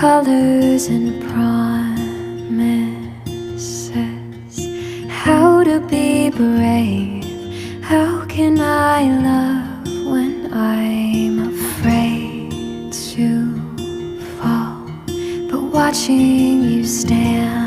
colors and promises. How to be brave, how can I love when I'm afraid to fall? But watching you stand